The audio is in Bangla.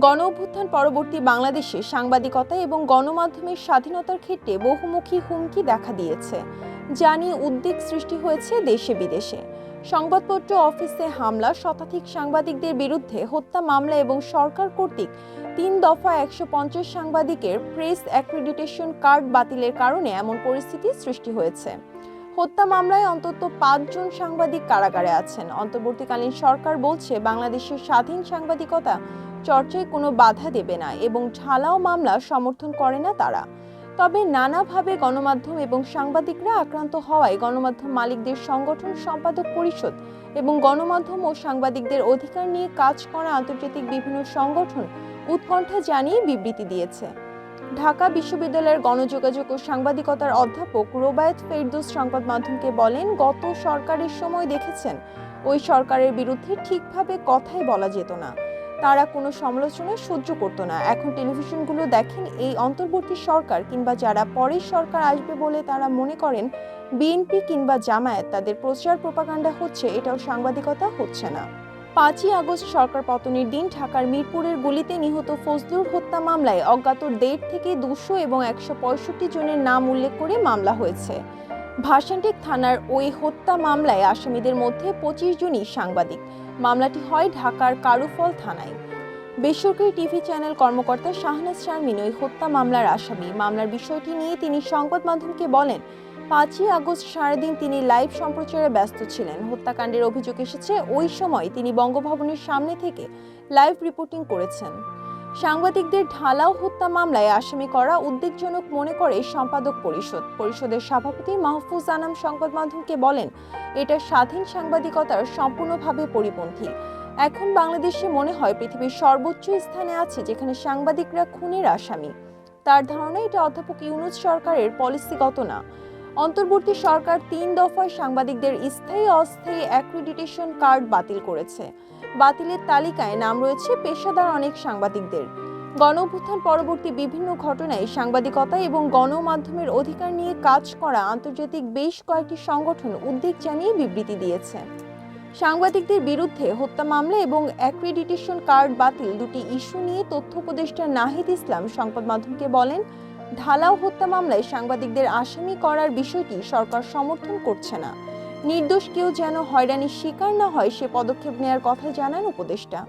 গণঅভ্যুত্থান পরবর্তী বাংলাদেশে সাংবাদিকতা এবং গণমাধ্যমের স্বাধীনতার ক্ষেত্রে বহুমুখী হুমকি দেখা দিয়েছে, যা নিয়ে উদ্বেগ সৃষ্টি হয়েছে দেশে বিদেশে। সংবাদপত্র অফিসে হামলা, শতাধিক সাংবাদিকদের বিরুদ্ধে হত্যা মামলা এবং সরকার কর্তৃক ৩ দফা ১৫০ সাংবাদিকের প্রেস অ্যাক্রিডিটেশন কার্ড বাতিলের কারণে এমন পরিস্থিতি সৃষ্টি হয়েছে। হত্যা মামলায় অন্তত ৫ জন সাংবাদিক কারাগারে আছেন। অন্তর্বর্তীকালীন সরকার বলছে বাংলাদেশের স্বাধীন সাংবাদিকতা চর্চায় কোনো বাধা দেবে না এবং ঢালাও মামলা সমর্থন করে না তারা। তবে নানাভাবে গণমাধ্যম এবং সাংবাদিকরা আক্রান্ত হওয়ায় গণমাধ্যম মালিকদের সংগঠন সম্পাদক পরিষদ এবং গণমাধ্যম ও সাংবাদিকদের অধিকার নিয়ে কাজ করা আন্তর্জাতিক বিভিন্ন সংগঠন উৎকণ্ঠা জানিয়ে বিবৃতি দিয়েছে। ঢাকা বিশ্ববিদ্যালয়ের গণযোগাযোগ ও সাংবাদিকতার অধ্যাপক রোবায়েত ফেরদৌস সংবাদ মাধ্যমকে বলেন, গত সরকারের সময় দেখেছেন ওই সরকারের বিরুদ্ধে ঠিকভাবে কথাই বলা যেত না, তারা কোনো সমালোচনা সহ্য করতো না। এখন টেলিভিশনগুলো দেখেন, এই অন্তর্বর্তী সরকার কিংবা যারা পরের সরকার আসবে বলে তারা মনে করেন বিএনপি কিংবা জামায়াত তাদের প্রচার প্রোপাগান্ডা হচ্ছে, এটাও সাংবাদিকতা হচ্ছে না। ৫ই আগস্ট সরকার পতনের দিন ঢাকার মিরপুরের গুলিতে নিহত ফজলুর হত্যা মামলায় অজ্ঞাত ১৫০ থেকে ২০০ এবং ১৬৫ জনের নাম উল্লেখ করে মামলা হয়েছে। ভাসানটেক থানার ওই হত্যা মামলায় আসামিদের মধ্যে ২৫ জনই সাংবাদিক। মামলাটি হয় ঢাকার কারুফল থানায়। বেসরকারি টিভি চ্যানেল কর্মকর্তা শাহনাজ শারমিন ওই হত্যা মামলার আসামি। মামলার বিষয়টি নিয়ে তিনি সংবাদ মাধ্যমকে বলেন, ৫ই আগস্ট সারাদিন তিনি লাইভ সম্প্রচারে ব্যস্ত ছিলেন। হত্যাকাণ্ডের অভিযোগ এসেছে, ওই সময় তিনি বঙ্গভবনের সামনে থেকে লাইভ রিপোর্টিং করেছেন। সাংবাদিকদের ঢালাও হত্যা মামলায় আসামি করা উদ্বেগজনক মনে করে সম্পাদক পরিষদ। পরিষদের সভাপতি মাহফুজ আনাম সংবাদ মাধ্যমকে বলেন, এটা স্বাধীন সাংবাদিকতার সম্পূর্ণভাবে পরিপন্থী। এখন বাংলাদেশে মনে হয় পৃথিবীর সর্বোচ্চ স্থানে আছে যেখানে সাংবাদিকরা খুনের আসামি। তার ধারণা, এটা অধ্যাপক ইউনূস সরকারের পলিসিগত না। অন্তর্বর্তী সরকার ৩ দফায় সাংবাদিকদের স্থায়ী অস্থায়ী অ্যাক্রিডিটেশন কার্ড বাতিল করেছে। বাতিলের তালিকায় নাম রয়েছে পেশাদার অনেক সাংবাদিকদের। গণঅভ্যুত্থান পরবর্তী বিভিন্ন ঘটনায় সাংবাদিকতা এবং গণমাধ্যমের অধিকার নিয়ে কাজ করা আন্তর্জাতিক বেশ কয়েকটি সংগঠন উদ্বেগ জানিয়ে বিবৃতি দিয়েছে। সাংবাদিকদের বিরুদ্ধে হত্যা মামলা এবং অ্যাক্রিডিটেশন কার্ড বাতিল দুটি ইস্যু নিয়ে তথ্য উপদেষ্টা নাহিদ ইসলাম সংবাদ মাধ্যমকে বলেন, ঢালাও হত্যা মামলায় সাংবাদিকদের আসামি করার বিষয়টি সরকার সমর্থন করছে না। নির্দোষ কেউ যেন হয়রানির শিকার না হয় সে পদক্ষেপ নেওয়ার কথা জানান উপদেষ্টা।